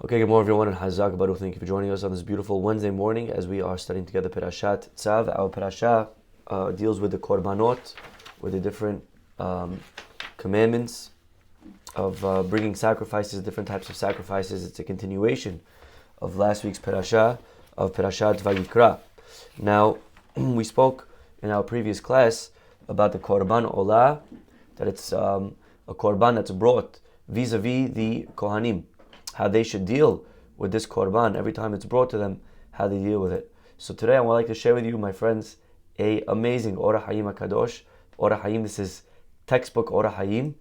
Okay, good morning everyone, and Chazak, Baruch. Thank you for joining us on this beautiful Wednesday morning as we are studying together Perashat Tzav. Our Parashah deals with the Korbanot, with the different commandments of bringing sacrifices, different types of sacrifices. It's a continuation of last week's Parashah, of Parashat Vayikra. Now, we spoke in our previous class about the Korban Olah, that it's a Korban that's brought vis-a-vis the Kohanim, how they should deal with this Korban every time it's brought to them, how they deal with it. So today I would like to share with you, my friends, a amazing Orah Hayim HaKadosh. Orah Hayim, this is textbook Orah Hayim,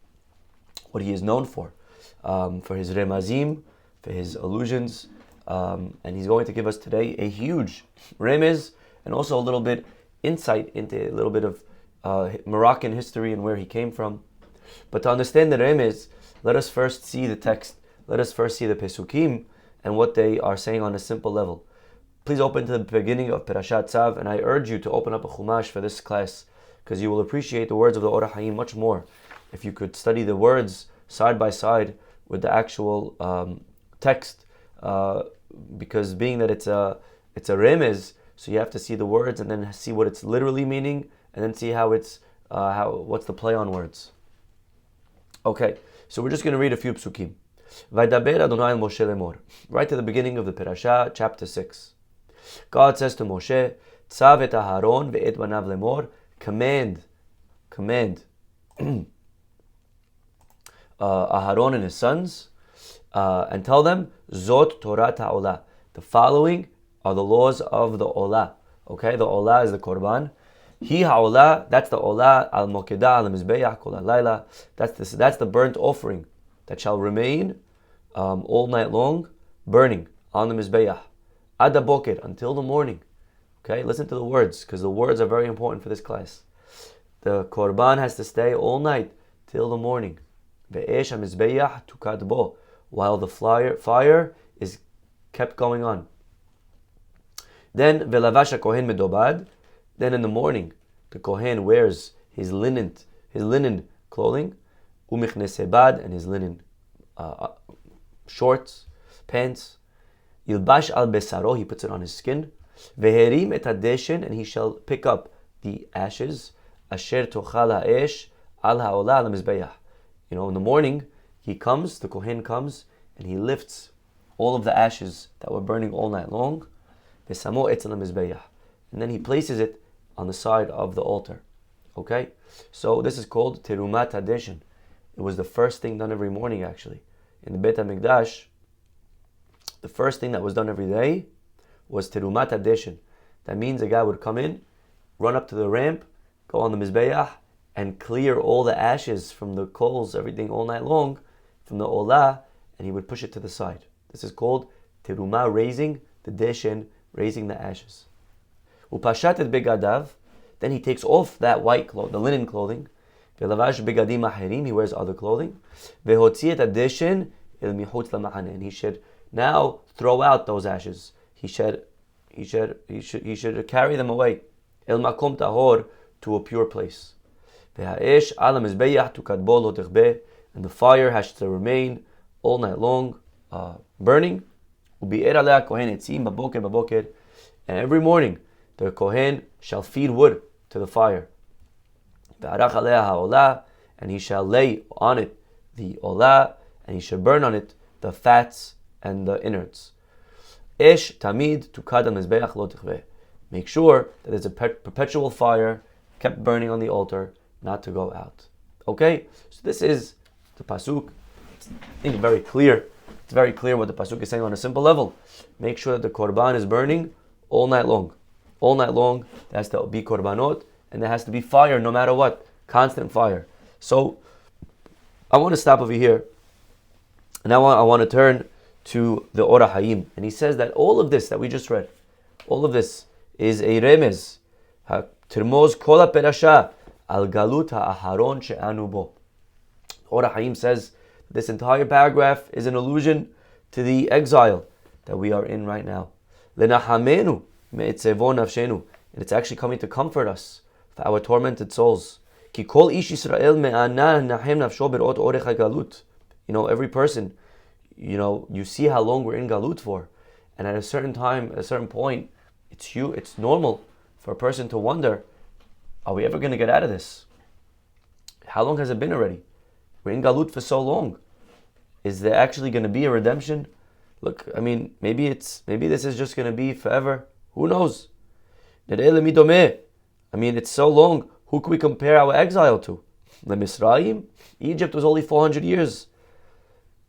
what he is known for his remazim, for his allusions, and he's going to give us today a huge remez and also a little bit insight into a little bit of Moroccan history and where he came from. But to understand the remez, let us first see the text. Let us first see the Pesukim and what they are saying on a simple level. Please open to the beginning of Parashat Tzav, and I urge you to open up a Chumash for this class, because you will appreciate the words of the Orah Hayim much more if you could study the words side by side with the actual text, because being that it's a remez, so you have to see the words and then see what it's literally meaning, and then see what's the play on words. Okay, so we're just going to read a few Pesukim. Vaydaber Adonai el Moshe lemor. Right to the beginning of the Parashah, chapter 6. God says to Moshe, Tzav et Aharon ve'et banav lemor, command Aharon and his sons, and tell them, Zot Torah ha'olah. The following are the laws of the Olah. Okay, the Olah is the Korban. Hi ha'olah, that's the Olah, al mokedah al mizbeach kol halayla. That's the burnt offering that shall remain all night long, burning on the Mizbeach. Ad boker, until the morning. Okay, listen to the words, because the words are very important for this class. The Korban has to stay all night, till the morning. Ve'esh ha-Mizbeach tukad bo, while the fire is kept going on. Then, ve'lavash ha-Kohen medobad, then in the morning, the Kohen wears his linen clothing, u'michnes hebad, and his linen shorts, pants. Yilbash al besaro, he puts it on his skin. Veherim et hadeshen, and he shall pick up the ashes. Asher tochal ha'esh al ha'olah al mizbeach. In the morning, the Kohen comes, and he lifts all of the ashes that were burning all night long. Vesamo etzel mizbeach, and then he places it on the side of the altar. Okay, so this is called terumat hadeshen. It was the first thing done every morning, actually. In the Beit HaMikdash, the first thing that was done every day was terumat hadeshen. That means a guy would come in, run up to the ramp, go on the Mizbeach, and clear all the ashes from the coals, everything all night long, from the Olah, and he would push it to the side. This is called terumah, raising the deshen, raising the ashes. Upashat et begadav, then he takes off that white cloth, the linen clothing. Ve'lavash begadim acherim, he wears other clothing. Ve'hotzi et hadeshen el michutz lamachane, and he should now throw out those ashes. He should carry them away. El makom tahor, to a pure place. Ve'ha'esh ala mizbeach tukad bo lo tichbeh, and the fire has to remain all night long, burning. Ubi'er alea kohen etzim baboker, and every morning the kohen shall feed wood to the fire. Ve'arach alea ha'olah, and he shall lay on it the olah, and he shall burn on it the fats and the innards. Esh tamid tukad al mizbeach lo tichbeh. Make sure that there's a perpetual fire kept burning on the altar, not to go out. Okay, so this is the pasuk. I think very clear. It's very clear what the pasuk is saying on a simple level. Make sure that the korban is burning all night long. All night long, there has to be korbanot, and there has to be fire no matter what. Constant fire. So, I want to stop over here. And now I want to turn to the Orah Hayim. And he says that all of this that we just read, all of this is a remez. Tirmoz kol ha-perasha al galut ha-aharon she'anu bo. Orah Hayim says this entire paragraph is an allusion to the exile that we are in right now. Lenahamenu me'etzevon nafshenu. And it's actually coming to comfort us for our tormented souls. Ki kol ish Yisrael me'ana nahem nafsho berot orech hagalut. Every person, you see how long we're in Galut for. And at a certain time, at a certain point, it's normal for a person to wonder, are we ever going to get out of this? How long has it been already? We're in Galut for so long. Is there actually going to be a redemption? Look, maybe this is just going to be forever. Who knows? It's so long. Who can we compare our exile to? Lemisraim? Egypt was only 400 years.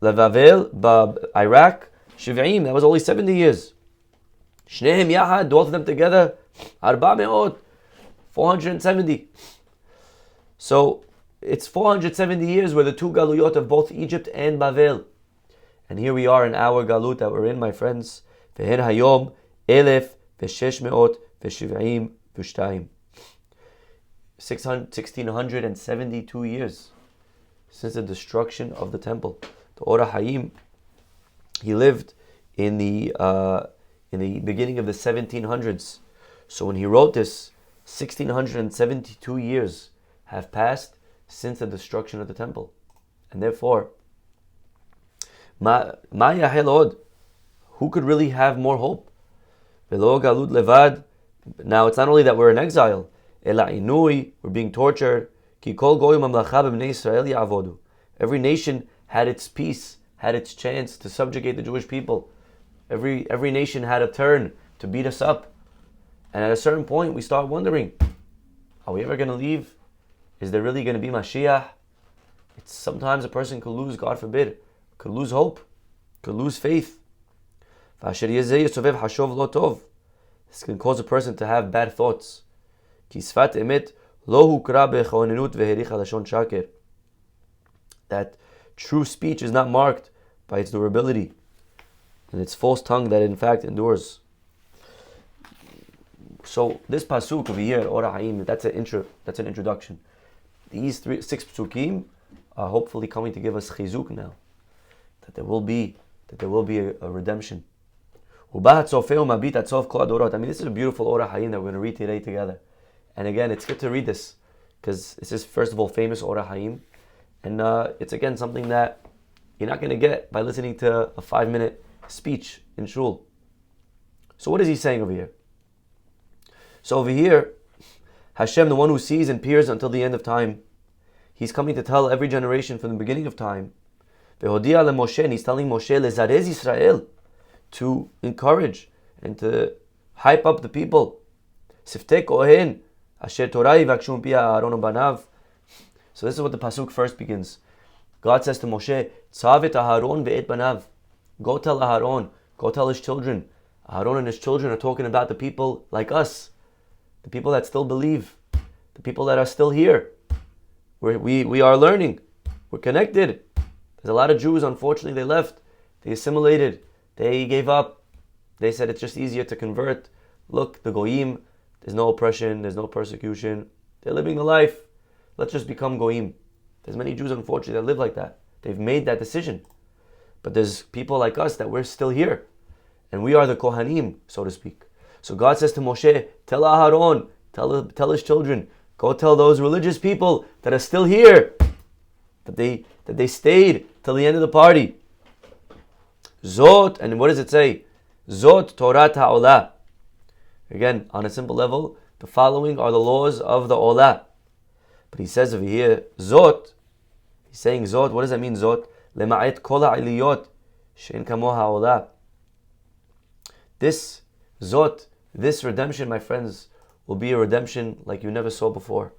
Levavel, Iraq, Shiv'im, that was only 70 years. Shneim Yahad, both of them together, 470. So it's 470 years where the two galuyot of both Egypt and Bavel. And here we are in our galut that we're in, my friends. Vehen hayom 1672 1672 years since the destruction of the temple. The Ora Hayim, he lived in the beginning of the 1700s. So when he wrote this, 1672 years have passed since the destruction of the temple. And therefore, Ma Yahel Od, who could really have more hope? Velo Galut Levad. Now it's not only that we're in exile, Ela Inui, we're being tortured. Ki kol goyim mamlacha b'bnei Yisrael ya'avodu. Every nation had its peace, had its chance to subjugate the Jewish people. Every nation had a turn to beat us up. And at a certain point, we start wondering, are we ever going to leave? Is there really going to be Mashiach? It's sometimes a person could lose, God forbid, could lose hope, could lose faith. This can cause a person to have bad thoughts. That true speech is not marked by its durability, and its false tongue that in fact endures. So this pasuk over here, Ora Haim, that's an introduction. These 6 psukim are hopefully coming to give us chizuk now, that there will be a redemption. This is a beautiful Ora Haim that we're going to read today together. And again, it's good to read this because this is first of all famous Ora Haim, and it's again something that you're not going to get by listening to a 5-minute speech in shul. So what is he saying over here? So over here, Hashem, the one who sees and peers until the end of time, he's coming to tell every generation from the beginning of time. Vehodia le Moshe, and he's telling Moshe lezarez Yisrael, to encourage and to hype up the people. Siftei kohen, asher Torah yivakshum pia Aaron ubanav. So this is what the pasuk first begins. God says to Moshe, Tzav et Aharon ve'et banav. Go tell Aharon, go tell his children. Aharon and his children are talking about the people like us, the people that still believe, the people that are still here. We are learning. We're connected. There's a lot of Jews, unfortunately, they left. They assimilated. They gave up. They said it's just easier to convert. Look, the Goyim, there's no oppression, there's no persecution. They're living the life. Let's just become Goyim. There's many Jews, unfortunately, that live like that. They've made that decision. But there's people like us that we're still here. And we are the Kohanim, so to speak. So God says to Moshe, tell Aharon, tell his children, go tell those religious people that are still here, that they stayed till the end of the party. Zot, and what does it say? Zot Torah Ta'olah. Again, on a simple level, the following are the laws of the Olah. But he says over here, Zot, he's saying Zot, what does that mean, Zot? Lema'et kol ha'iliyot she'en kamoha Olah. This Zot, this redemption, my friends, will be a redemption like you never saw before.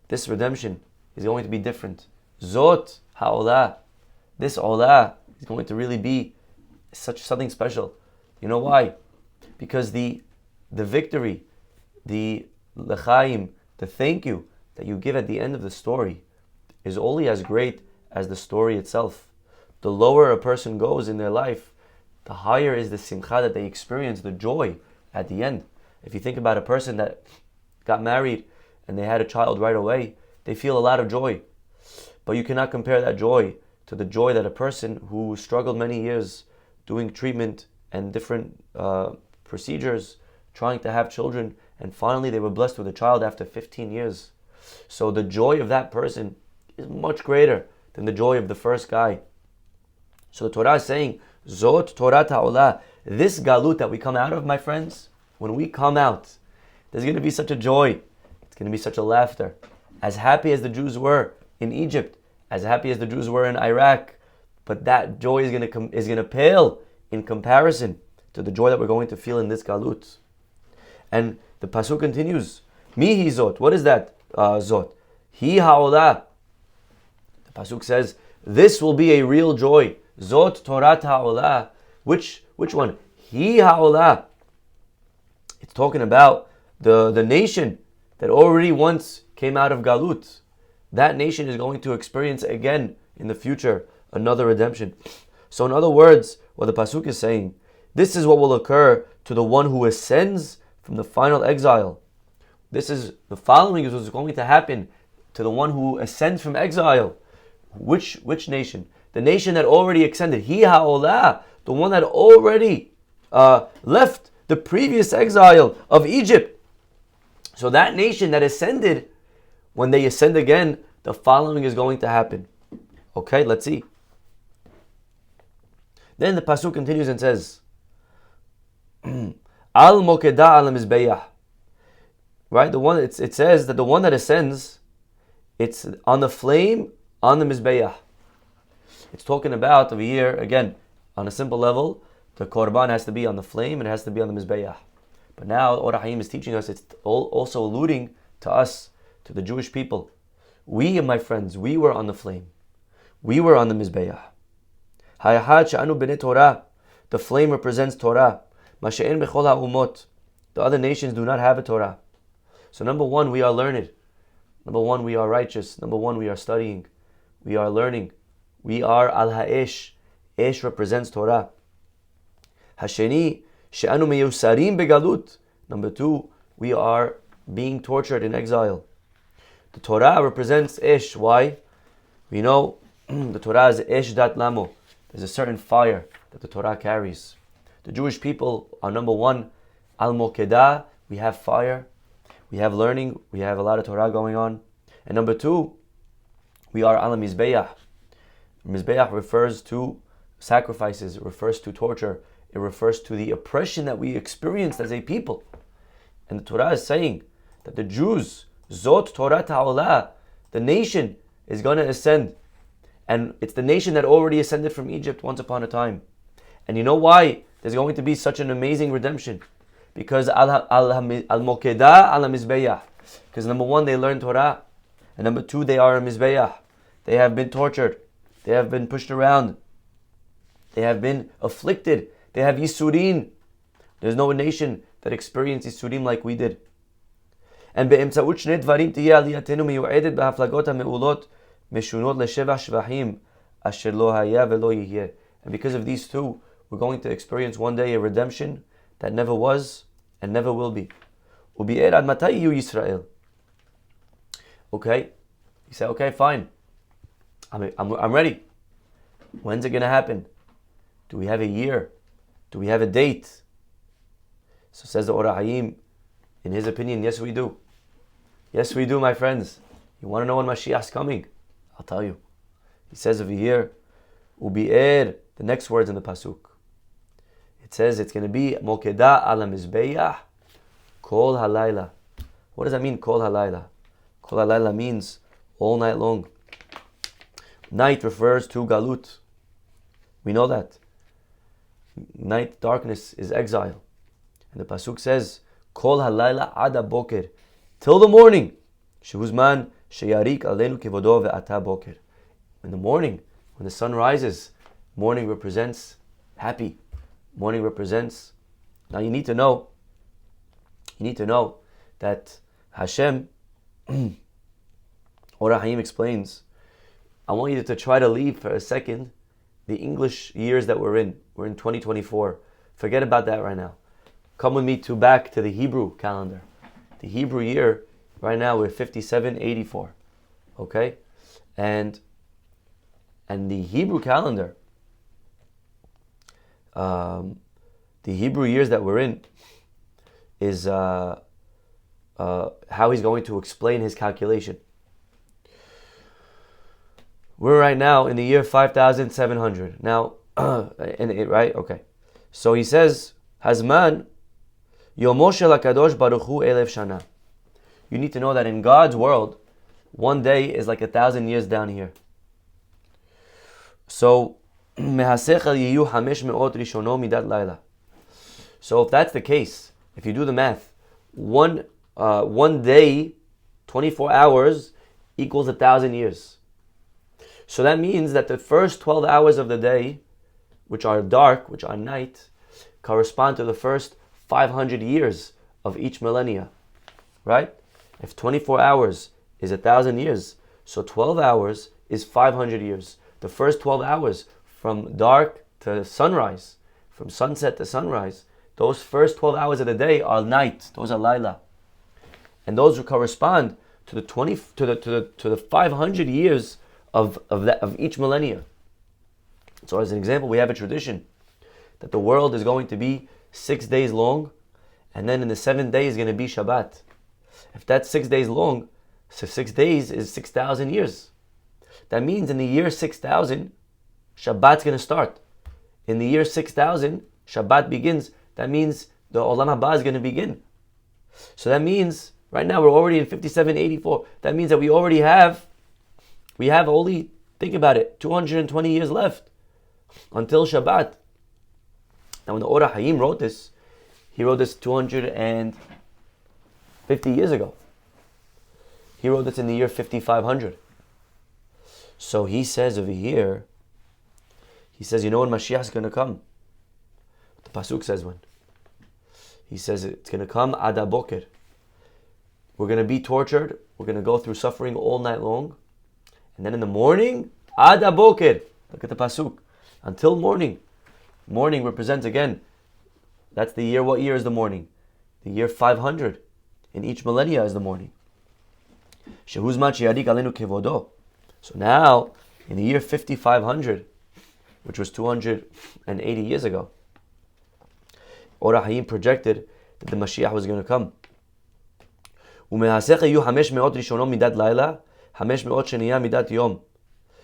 This redemption is going to be different. Zot ha'olah. This Olah is going to really be something special. You know why? Because the victory, the lechaim, the thank you that you give at the end of the story is only as great as the story itself. The lower a person goes in their life, the higher is the simcha that they experience, the joy at the end. If you think about a person that got married and they had a child right away, they feel a lot of joy. But you cannot compare that joy to the joy that a person who struggled many years doing treatment and different procedures, trying to have children, and finally they were blessed with a child after 15 years. So the joy of that person is much greater than the joy of the first guy. So the Torah is saying, Zot Torah Ta'olah, this galut that we come out of, my friends, when we come out, there's going to be such a joy. It's going to be such a laughter. As happy as the Jews were in Egypt, as happy as the Jews were in Iraq, but that joy is going to pale in comparison to the joy that we're going to feel in this galut. And the pasuk continues, Mihi Zot. What is that Zot? Hi Ha'olah. The pasuk says, this will be a real joy. Zot Torah Ha'olah. Which one? Hi Ha'olah. It's talking about the nation that already once came out of galut. That nation is going to experience again in the future another redemption. So in other words, what the pasuk is saying, this is what will occur to the one who ascends from the final exile. The following is what's going to happen to the one who ascends from exile. Which nation? The nation that already ascended. Hi Ha'olah, the one that already left the previous exile of Egypt. So that nation that ascended, when they ascend again, the following is going to happen. Okay, let's see. Then the pasuk continues and says, Al Mokeda al Mizbeah. Right, it says that the one that ascends, it's on the flame on the Mizbeah. It's talking about over here again on a simple level. The korban has to be on the flame and it has to be on the Mizbeah. But now Or HaHaim is teaching us, it's also alluding to us, to the Jewish people. We, my friends, we were on the flame. We were on the Mizbeah. Hayahad she'anu b'nei Torah. The flame represents Torah. Mashe'en b'chol ha'umot. The other nations do not have a Torah. So number one, we are learned. Number one, we are righteous. Number one, we are studying. We are learning. We are al ha'esh. Esh represents Torah. Hasheni she'anu meyusarim begalut. Number two, we are being tortured in exile. The Torah represents Esh. Why? We know the Torah is Esh dat lamo. There's a certain fire that the Torah carries. The Jewish people are number one, al mokedah. We have fire. We have learning. We have a lot of Torah going on. And number two, we are al mizbeach. Mizbeach refers to sacrifices. It refers to torture. It refers to the oppression that we experienced as a people. And the Torah is saying that the Jews, Zot Torah Ta'olah, the nation is going to ascend. And it's the nation that already ascended from Egypt once upon a time. And you know why there's going to be such an amazing redemption? Because al-Mokedah al-Mizbeah. Because number one, they learn Torah. And number two, they are a Mizbeah. They have been tortured. They have been pushed around. They have been afflicted. They have Yisurin. There's no nation that experienced Yisurim like we did. And באמצעות שני דברים תהיה עלייתנו מיועדת בהפלגות המעולות משונות לשבע שבחים אשר לא היה ולא יהיה. And because of these two, we're going to experience one day a redemption that never was and never will be. וביער עד מתי יהיו ישראל? Okay, you say, okay, fine. I'm ready. When's it going to happen? Do we have a year? Do we have a date? So says the Or HaHaim, in his opinion, yes we do. Yes we do, my friends. You want to know when Mashiach is coming? I'll tell you. He says over here, Ubi'er, the next words in the Pasuk. It says it's going to be Mokedah ala Mizbeah Kol Halayla. What does that mean, Kol Halayla? Kol Halayla means all night long. Night refers to Galut. We know that. Night, darkness is exile. And the Pasuk says, Kol Halayla Ada Boker. Till the morning. Shehuzman Sheyarik Aleinu Kivodo Ve'ata Boker. In the morning, when the sun rises, morning represents happy. Morning represents. Now you need to know that Hashem, Or HaHaim explains, I want you to try to leave for a second the English years that we're in. We're in 2024. Forget about that right now. Come with me back to the Hebrew calendar. The Hebrew year, right now we're 5784. Okay? And the Hebrew calendar, the Hebrew years that we're in is how he's going to explain his calculation. We're right now in the year 5700. Now, right? Okay. So he says, Hazman, Yomo shel HaKadosh Baruch Hu Elev Shana. You need to know that in God's world, one day is like 1,000 years down here. So, Mehasechel yiyu 500 rishono midat laila. So if that's the case, if you do the math, one day, 24 hours equals 1,000 years. So that means that the first 12 hours of the day, which are dark, which are night, correspond to the first 500 years of each millennia, right? If 24 hours is 1,000 years, so 12 hours is 500 years. The first 12 hours from dark to sunrise, from sunset to sunrise, those first 12 hours of the day are night. Those are Laila, and those correspond to the 500 years of each millennia. So, as an example, we have a tradition that the world is going to be 6 days long, and then in the 7th day is going to be Shabbat. If that's 6 days long, so 6 days is 6,000 years. That means in the year 6,000, Shabbat's going to start. In the year 6,000, Shabbat begins. That means the Olam Haba is going to begin. So that means, right now we're already in 5784. That means that we have only, think about it, 220 years left until Shabbat. Now when the Or HaHaim wrote this, he wrote this 250 years ago. He wrote this in the year 5500. So he says over here, he says, you know when Mashiach is going to come? The Pasuk says when. He says it's going to come ad boker. We're going to be tortured. We're going to go through suffering all night long. And then in the morning, ad boker. Look at the Pasuk. Until morning. Morning represents again, that's the year. What year is the morning? The year 500. In each millennia is the morning. Shehuzman sheyadik alenu kevodo. So now, in the year 5500, which was 280 years ago, Or HaHaim projected that the Mashiach was going to come.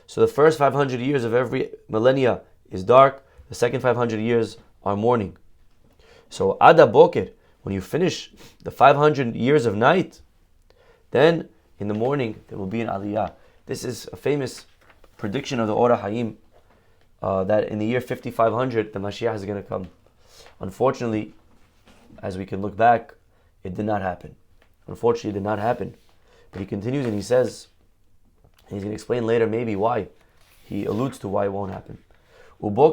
So the first 500 years of every millennia is dark, the second 500 years are morning. So Ada Boker, when you finish the 500 years of night, then in the morning there will be an Aliyah. This is a famous prediction of the Or HaHaim, that in the year 5500 the Mashiach is going to come. Unfortunately, as we can look back, it did not happen. Unfortunately, it did not happen. But he continues and he says, and he's going to explain later maybe why. He alludes to why it won't happen. Now,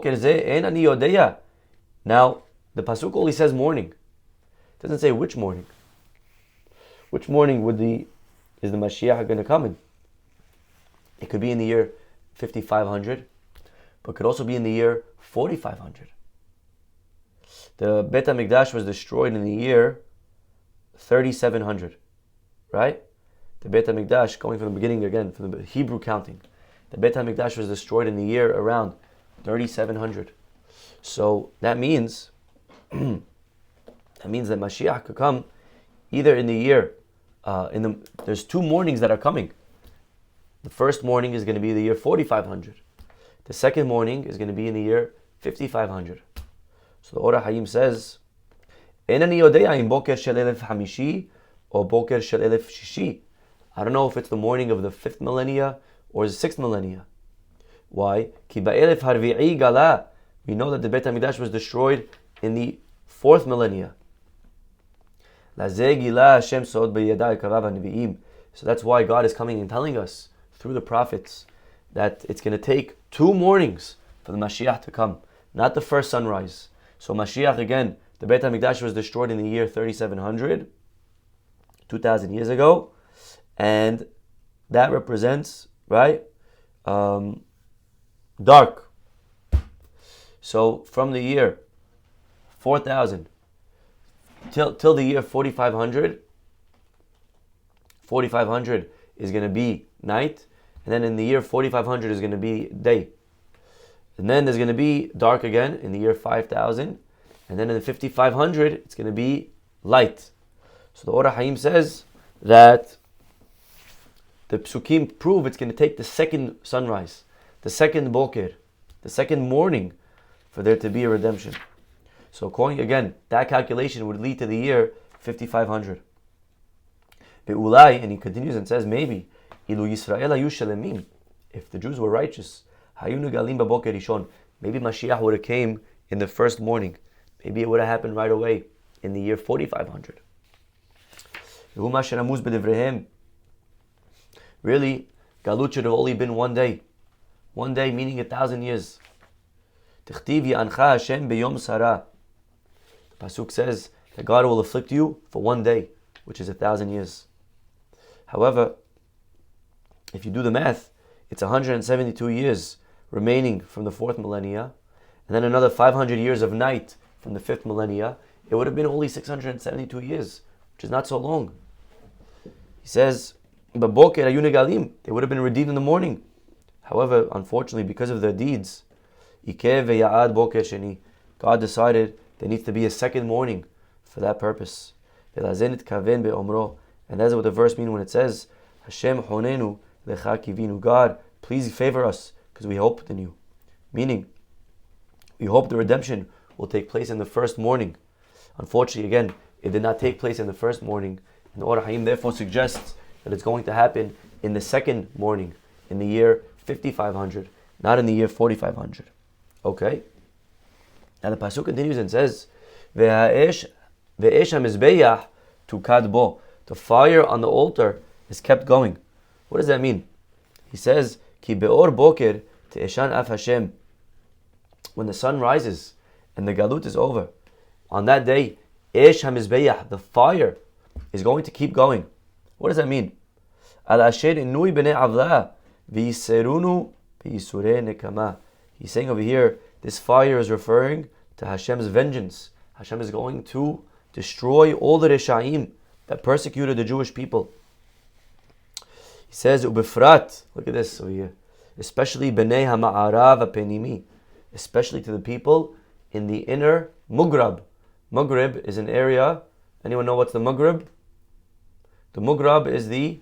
the Pasuk only says morning. It doesn't say which morning. Which morning is the Mashiach going to come in? It could be in the year 5500, but could also be in the year 4500. The Beit HaMikdash was destroyed in the year 3700, right? The Beit HaMikdash, going from the beginning again, from the Hebrew counting, the Beit HaMikdash was destroyed in the year around 3700. So that means that Mashiach could come either in the year, there's 2 mornings that are coming. The first morning is going to be the year 4500. The second morning is going to be in the year 5500. So the Or HaHaim says, Enani yodea im boker shel 1050 or boker shel 1060. I don't know if it's the morning of the 5th millennia or the 6th millennia. Why? Ki ba'elef harvi'i gala. We know that the Beit HaMikdash was destroyed in the 4th millennia. Lazeh gila Hashem sod b'yadai karav ha'nevi'im. So that's why God is coming and telling us through the prophets that it's going to take 2 mornings for the Mashiach to come, not the first sunrise. So Mashiach, again, the Beit HaMikdash was destroyed in the year 3700, 2,000 years ago, and that represents, right, dark. So from the year 4000 till the year 4500 is going to be night, and then in the year 4500 is going to be day. And then there's going to be dark again in the year 5000, and then in the 5500 it's going to be light. So the Or HaHaim says that the Psukim prove it's going to take the second sunrise, the second boker, the second morning for there to be a redemption. So according, again, that calculation would lead to the year 5500. Be'ulai, and he continues and says, maybe, ilu Yisrael hayu shalemim, if the Jews were righteous, hayu negalim baboker rishon, maybe Mashiach would have came in the first morning. Maybe it would have happened right away in the year 4500. Really, Galut should have only been one day. One day meaning 1,000 years. The Pasuk says that God will afflict you for one day, which is 1,000 years. However, if you do the math, it's 172 years remaining from the 4th millennia, and then another 500 years of night from the 5th millennia. It would have been only 672 years, which is not so long. He says, they would have been redeemed in the morning. However, unfortunately, because of their deeds, God decided there needs to be a second morning for that purpose. And that's what the verse means when it says, Hashem honenu lecha kivinu. God, please favor us because we hoped in you. Meaning, we hope the redemption will take place in the first morning. Unfortunately, again, it did not take place in the first morning. And the Or HaHaim therefore suggests that it's going to happen in the second morning, in the year 5500, not in the year 4500. Okay? Now the Pasuk continues and says, Ve'esh ha'mizbeach tukad bo. The fire on the altar is kept going. What does that mean? He says, Ki be'or boker te'eshan af Hashem. When the sun rises and the galut is over, on that day, Esh HaMizbeach, the fire, is going to keep going. What does that mean? Al asher inui b'nei avla v'yiserunu v'yisurei nekama. He's saying over here, this fire is referring to Hashem's vengeance. Hashem is going to destroy all the Reshaim that persecuted the Jewish people. He says, Ubefrat, look at this over here, especially b'nei ha'ma'arav ha'penimi, especially to the people in the inner Mughrab. Maghrib is an area. Anyone know what's the Maghrib? The Maghrib is the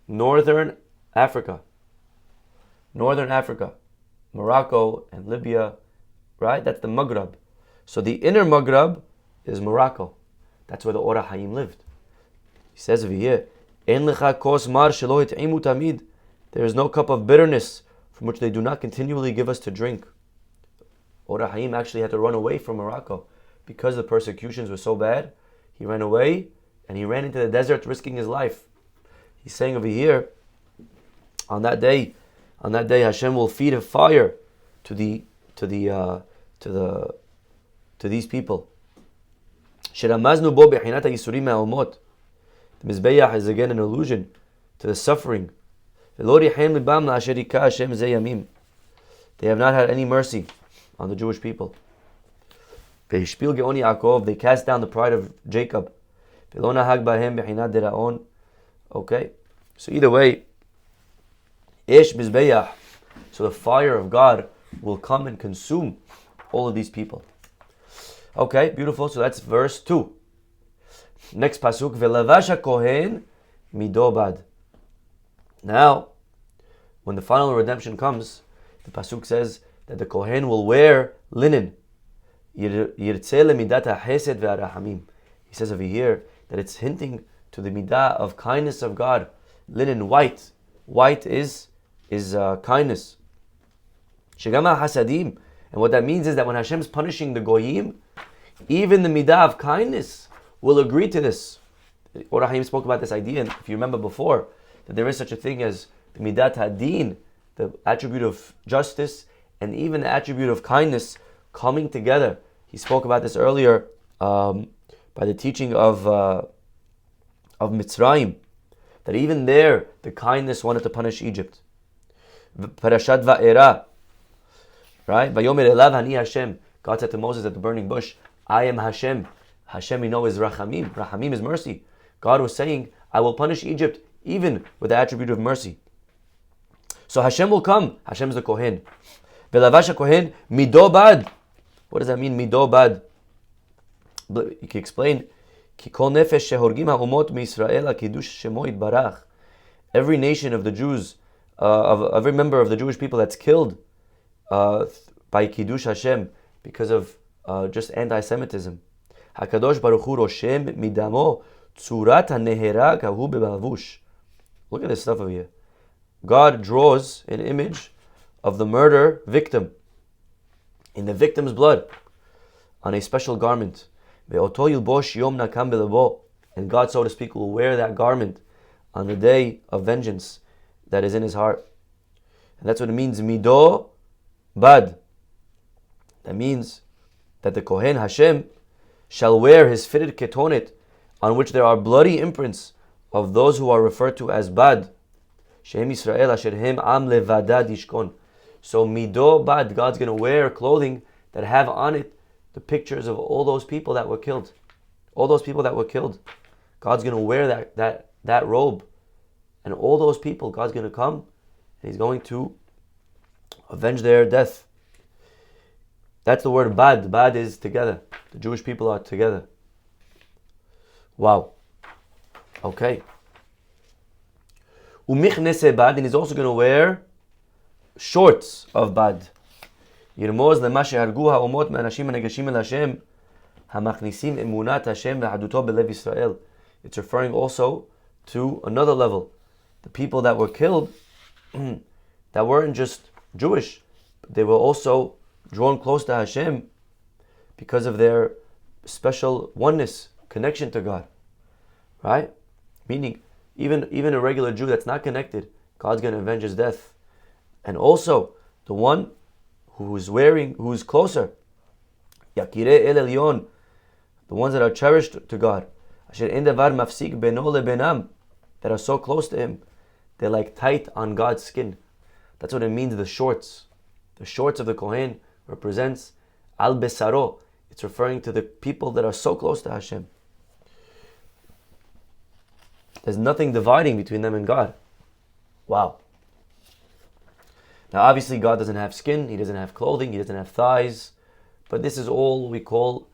northern Africa. Northern Africa. Morocco and Libya, right? That's the Maghrib. So the inner Maghrib is Morocco. That's where the Or HaHaim lived. He says over here, En lecha kos mar shelo hit'imu tamid. There is no cup of bitterness from which they do not continually give us to drink. Or HaHaim actually had to run away from Morocco. Because the persecutions were so bad, he ran away and he ran into the desert risking his life. He's saying over here, on that day Hashem will feed a fire to these people. Sheramaznu bo b'chinat ha'yisurim ha'omot. The Mizbeach is again an allusion to the suffering. They have not had any mercy on the Jewish people. They cast down the pride of Jacob. Okay, so either way, Ish Mizbeach, so the fire of God will come and consume all of these people. Okay, beautiful. So that's verse 2. Next pasuk, Ve'lavasha kohen midobad. Now, when the final redemption comes, the pasuk says that the kohen will wear linen. He says over here that it's hinting to the midah of kindness of God. Linen, white. White is kindness. Shegama hasadim. And what that means is that when Hashem's punishing the goyim, even the midah of kindness will agree to this. Or HaHaim spoke about this idea, and if you remember before, that there is such a thing as the midat hadin, the attribute of justice, and even the attribute of kindness coming together. He spoke about this earlier by the teaching of Mitzrayim, that even there the kindness wanted to punish Egypt. Parashat Va'era, right? Vayomer elav hani Hashem. God said to Moses at the burning bush, I am Hashem. Hashem, we know, is Rachamim. Rachamim is mercy. God was saying, I will punish Egypt even with the attribute of mercy. So Hashem will come. Hashem is the Kohen. Ve'lavasha Kohen midobad. What does that mean, midobad? You can explain. Ki kol nefesh shehorgim ha'umot miYisrael ha'kidush shemo yitbarach. Every nation of the Jews, of every member of the Jewish people that's killed by Kiddush Hashem, because of just anti-Semitism. Hakadosh Baruch Hu roshem midamo tzurat haneherag hahu bebavush. Look at this stuff over here. God draws an image of the murder victim in the victim's blood on a special garment. And God, so to speak, will wear that garment on the day of vengeance that is in his heart. And that's what it means, mido bad. That means that the Kohen Hashem shall wear his fitted ketonet, on which there are bloody imprints of those who are referred to as bad. Shehem Yisrael asher hem am levadad yishkon. So mido bad, God's going to wear clothing that have on it the pictures of all those people that were killed. All those people that were killed. God's going to wear that robe. And all those people, God's going to come and he's going to avenge their death. That's the word bad. Bad is together. The Jewish people are together. Wow. Okay. Umichnese bad, and he's also going to wear shorts of bad. Yirmoz lema shehargu ha'omot me'anashim ha'negashim el Hashem ha'machnisim emunat Hashem ve'haduto belev Yisrael. It's referring also to another level. The people that were killed, that weren't just Jewish, but they were also drawn close to Hashem because of their special oneness, connection to God. Right? Meaning, even a regular Jew that's not connected, God's going to avenge his death. And also, the one who's closer, Yakireh El Elyon, the ones that are cherished to God, Asher en davar mafsik beno lebenam, that are so close to him, they're like tight on God's skin. That's what it means, the shorts. The shorts of the Kohen represents al besaro. It's referring to the people that are so close to Hashem. There's nothing dividing between them and God. Wow. Now obviously God doesn't have skin, he doesn't have clothing, he doesn't have thighs, but this is all we call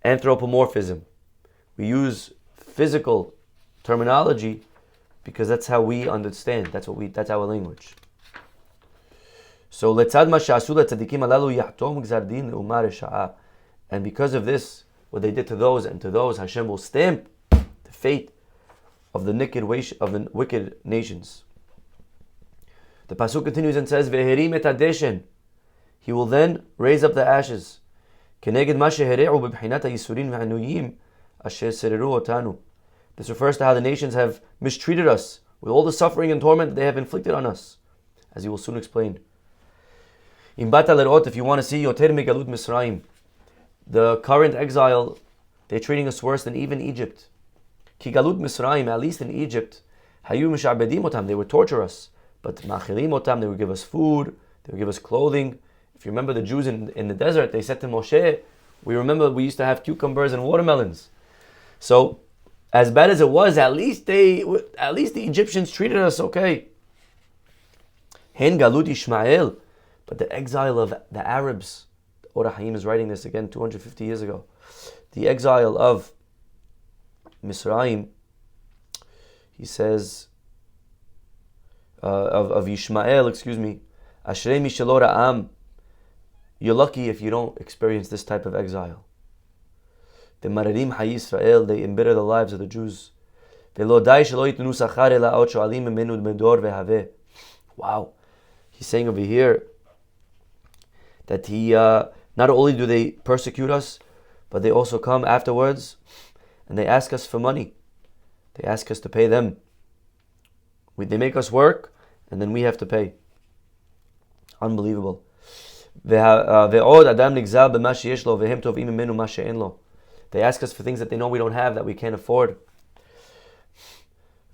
anthropomorphism. We use physical terminology because that's how we understand. That's our language. So letzad ma she'asu letzadikim alalu yahtom gzar din le'umah resha'a. And because of this, what they did to those and to those, Hashem will stamp the fate of the wicked nations. The pasuk continues and says, "Veherim et hadeshen." He will then raise up the ashes. Keneged ma shehere'u bebchinat hayisurin v'hanuyim asher sereru otanu. This refers to how the nations have mistreated us with all the suffering and torment that they have inflicted on us, as he will soon explain. In Bata Lerot, if you want to see Yoter Megalut Misraim, the current exile, they're treating us worse than even Egypt. Ki Galut Misraim, at least in Egypt, Hayu Mishabedim Otam, they would torture us. But Machilim Otam, they would give us food, they would give us clothing. If you remember the Jews in the desert, they said to Moshe, we used to have cucumbers and watermelons. So, as bad as it was, at least the Egyptians treated us okay. Hen Galut Ishmael, but the exile of the Arabs, Ora Haim is writing this again 250 years ago. The exile of Misraim, he says, of Ishmael, Ashrei Mishalor Am, you're lucky if you don't experience this type of exile. The Mararim Hay Israel, they embitter the lives of the Jews. Wow. He's saying over here that he not only do they persecute us, but they also come afterwards and they ask us for money. They ask us to pay them. They make us work and then we have to pay. Unbelievable. They ask us for things that they know we don't have, that we can't afford.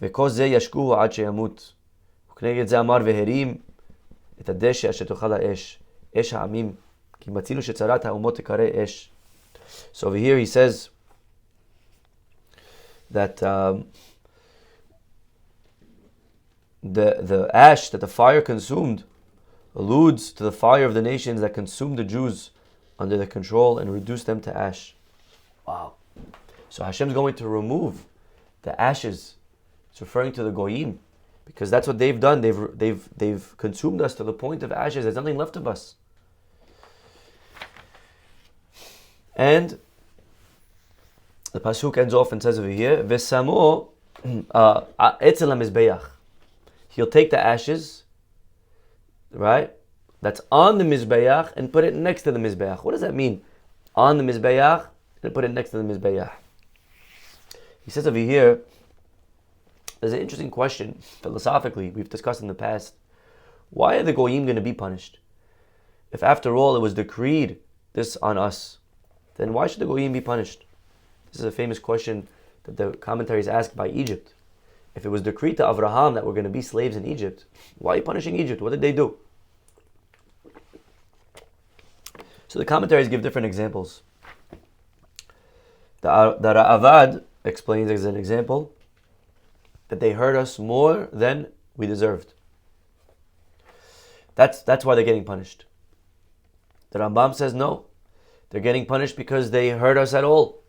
So over here he says that the ash that the fire consumed alludes to the fire of the nations that consumed the Jews under their control and reduced them to ash. Wow. So Hashem's going to remove the ashes. It's referring to the Goyim, because that's what they've done. They've consumed us to the point of ashes. There's nothing left of us. And the pasuk ends off and says over here, Vesamo etzel hamizbeach. He'll take the ashes, right, that's on the mizbeach and put it next to the mizbeach. What does that mean? On the mizbeach and put it next to the mizbeach. He says over here, there's an interesting question philosophically we've discussed in the past. Why are the goyim going to be punished? If after all it was decreed this on us, then why should the goyim be punished? This is a famous question that the commentaries ask by Egypt. If it was decreed to Avraham that we're going to be slaves in Egypt, why are you punishing Egypt? What did they do? So the commentaries give different examples. The Ra'avad explains as an example that they hurt us more than we deserved. That's why they're getting punished. The Rambam says no. They're getting punished because they hurt us at all.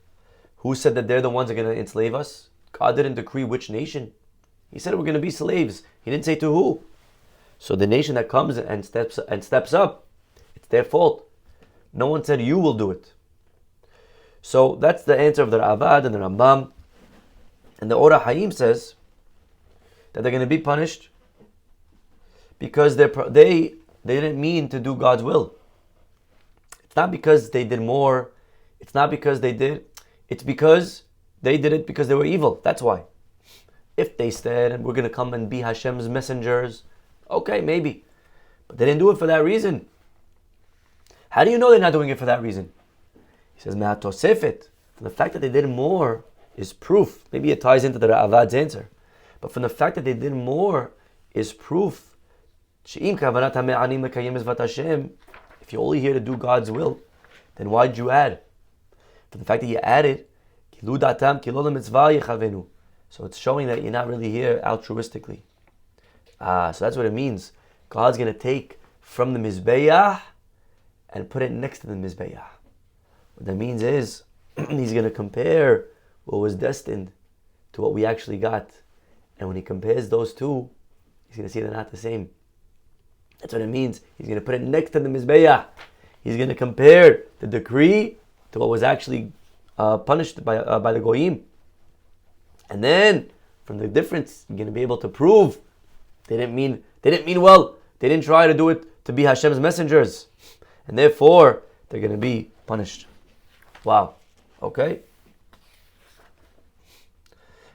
Who said that they're the ones that are going to enslave us? God didn't decree which nation. He said we're going to be slaves. He didn't say to who. So the nation that comes and steps up, it's their fault. No one said you will do it. So that's the answer of the Ra'avad and the Rambam. And the Ora Hayim says that they're going to be punished because they didn't mean to do God's will. It's not because they did more. It's not because they did. It's because they did it because they were evil. That's why. If they said, and we're going to come and be Hashem's messengers, okay, maybe. But they didn't do it for that reason. How do you know they're not doing it for that reason? He says, Me'atosefet. The fact that they did more is proof. Maybe it ties into the Ra'avad's answer. But from the fact that they did more is proof. If you're only here to do God's will, then why did you add? For the fact that you added, so it's showing that you're not really here altruistically. So that's what it means. God's going to take from the Mizbeah and put it next to the Mizbeah. What that means is, he's going to compare what was destined to what we actually got. And when he compares those two, he's going to see they're not the same. That's what it means. He's going to put it next to the Mizbeah. He's going to compare the decree to what was actually punished by the Goyim. And then, from the difference, you're going to be able to prove they didn't mean well. They didn't try to do it to be Hashem's messengers. And therefore, they're going to be punished. Wow. Okay?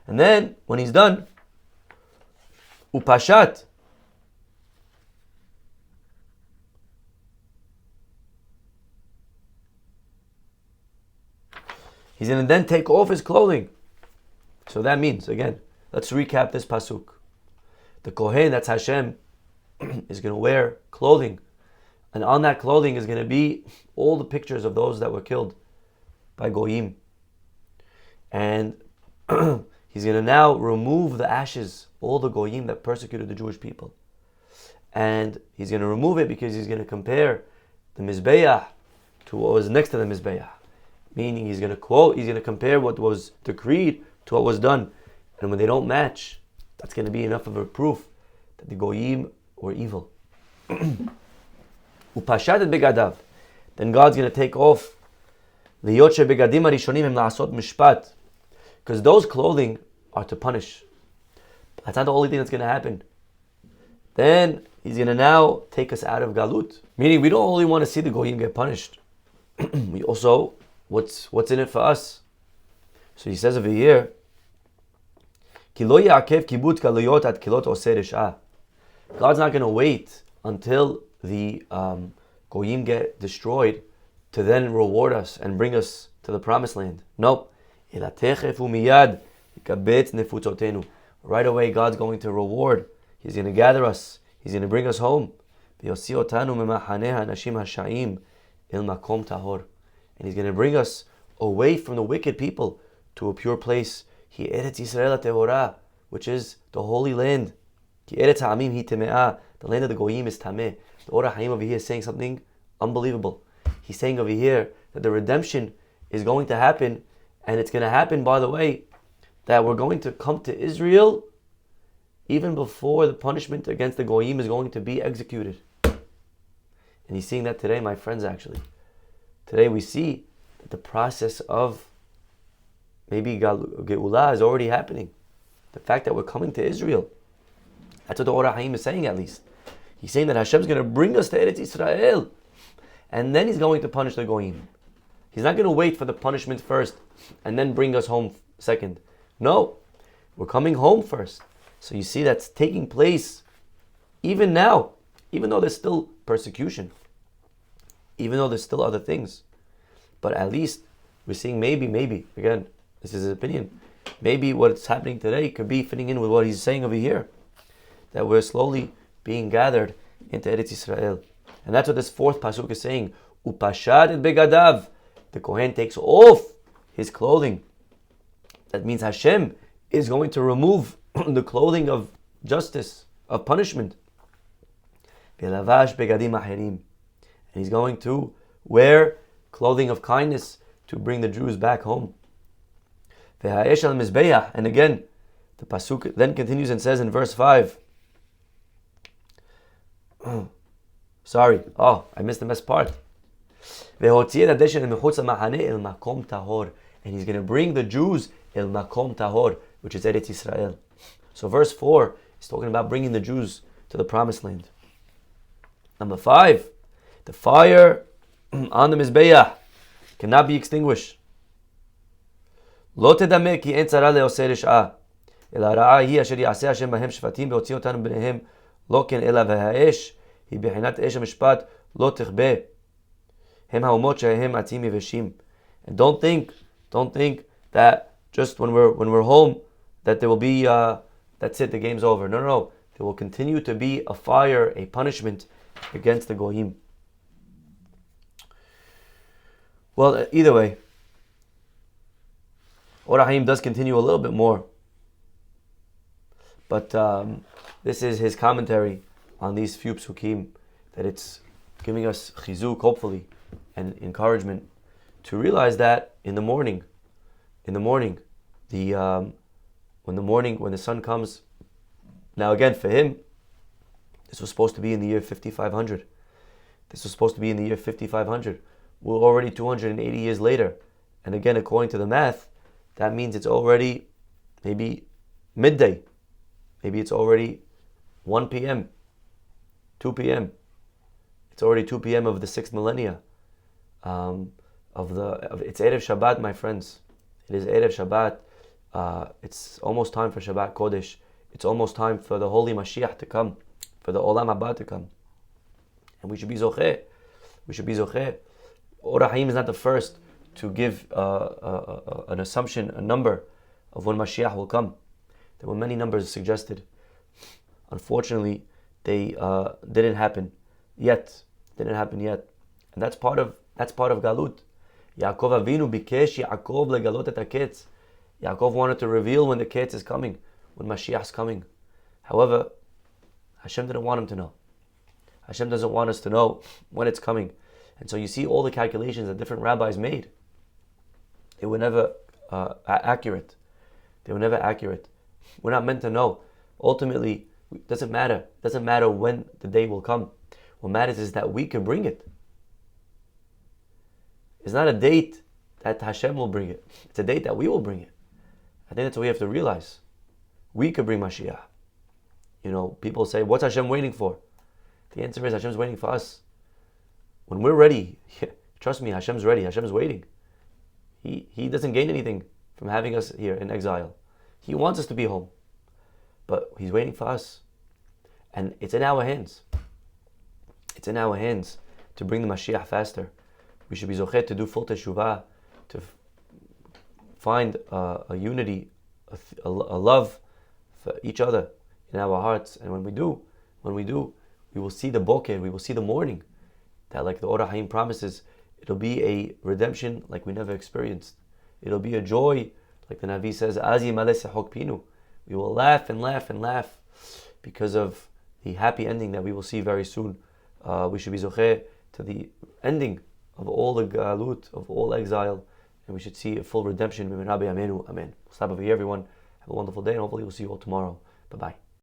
And then, when he's done, Upashat. He's going to then take off his clothing. So that means, again, let's recap this pasuk. The Kohen, that's Hashem, is going to wear clothing. And on that clothing is going to be all the pictures of those that were killed by Goyim. And he's going to now remove the ashes, all the Goyim that persecuted the Jewish people. And he's going to remove it because he's going to compare the Mizbeah to what was next to the Mizbeah. Meaning he's going to compare what was decreed to what was done. And when they don't match, that's going to be enough of a proof that the Goyim were evil. Upashat et begadav. Then God's going to take off the Yotche begadim arishonim hem la'asot mishpat. Because those clothing are to punish. But that's not the only thing that's going to happen. Then he's going to now take us out of Galut. Meaning we don't only want to see the Goyim get punished. We also, what's in it for us? So he says over here, God's not going to wait until the Goyim get destroyed to then reward us and bring us to the promised land. Nope. Right away, God's going to reward. He's going to gather us. He's going to bring us home. And he's going to bring us away from the wicked people to a pure place. Which is the Holy Land. The land of the Goyim is Tameh. The Ora Haim over here is saying something unbelievable. He's saying over here that the redemption is going to happen, and it's going to happen, by the way, that we're going to come to Israel even before the punishment against the Goyim is going to be executed. And he's seeing that today, my friends, actually. Today we see that that the process of maybe Geula is already happening. The fact that we're coming to Israel, that's what the Or HaHaim is saying at least. He's saying that Hashem's going to bring us to Eretz Yisrael, and then He's going to punish the Goyim. He's not going to wait for the punishment first, and then bring us home second. No, we're coming home first. So you see that's taking place even now, even though there's still persecution, even though there's still other things. But at least we're seeing maybe, again, this is his opinion, maybe what's happening today could be fitting in with what he's saying over here, that we're slowly being gathered into Eretz Yisrael. And that's what this fourth pasuk is saying. Upashad et begadav. The Kohen takes off his clothing. That means Hashem is going to remove the clothing of justice, of punishment. Velavash begadim aherim. And he's going to wear clothing of kindness to bring the Jews back home. V'ha'esh al mizbeach. And again, the pasuk then continues and says in verse 5. Sorry, I missed the best part. And he's going to bring the Jews el makom tahor, which is Eretz Yisrael. So verse 4 is talking about bringing the Jews to the promised land. Number 5, the fire on the Mizbeach cannot be extinguished. Lo tedameh ki en tzara le'oseh rish'ah, el ha'ra'a hi asher ya'aseh Hashem bahem shvatim ve'otzi otanu b'nehem lo ken ela v'ha'esh hi b'chinat esh ha'mishpat lo tichbeh hem ha'umot shehem atim yeveshim. And don't think that just when we're home that there will be that's it, the game's over. No. There will continue to be a fire, a punishment against the Goyim. Well, either way, Or HaHaim does continue a little bit more. But this is his commentary on these few psukim, that it's giving us chizuk, hopefully, and encouragement to realize that in the morning, when the sun comes. Now again, for him, this was supposed to be in the year 5500. We're already 280 years later. And again, according to the math, that means it's already maybe midday. Maybe it's already 1 p.m., 2 p.m. It's already 2 p.m. of the 6th millennia. It's Erev Shabbat, my friends. It is Erev Shabbat. It's almost time for Shabbat Kodesh. It's almost time for the holy Mashiach to come, for the Olam Haba to come. And we should be zocheh. Or HaHaim is not the first to give an assumption, a number of when Mashiach will come. There were many numbers suggested. Unfortunately, they didn't happen yet. And that's part of Galut. Yaakov Avinu bikesh Yaakov legalot et haketz. Yaakov wanted to reveal when the ketz is coming, when Mashiach is coming. However, Hashem didn't want him to know. Hashem doesn't want us to know when it's coming. And so you see all the calculations that different rabbis made. They were never accurate. We're not meant to know. Ultimately, it doesn't matter. It doesn't matter when the day will come. What matters is that we can bring it. It's not a date that Hashem will bring it. It's a date that we will bring it. I think that's what we have to realize. We could bring Mashiach. People say, what's Hashem waiting for? The answer is Hashem's waiting for us. When we're ready, trust me, Hashem's ready. Hashem's waiting. He doesn't gain anything from having us here in exile. He wants us to be home. But He's waiting for us. And it's in our hands. It's in our hands to bring the Mashiach faster. We should be zochet to do full teshuvah, to find a unity, a love for each other in our hearts. And when we do, we will see the bokeh, we will see the morning. That, like the Or HaHaim promises, it'll be a redemption like we never experienced. It'll be a joy, like the Navi says, Azi maleh sehok pinu. We will laugh and laugh because of the happy ending that we will see very soon. We should be zocheh to the ending of all the galut, of all exile, and we should see a full redemption. Amen. We'll stop over here, everyone. Have a wonderful day, and hopefully we'll see you all tomorrow. Bye-bye.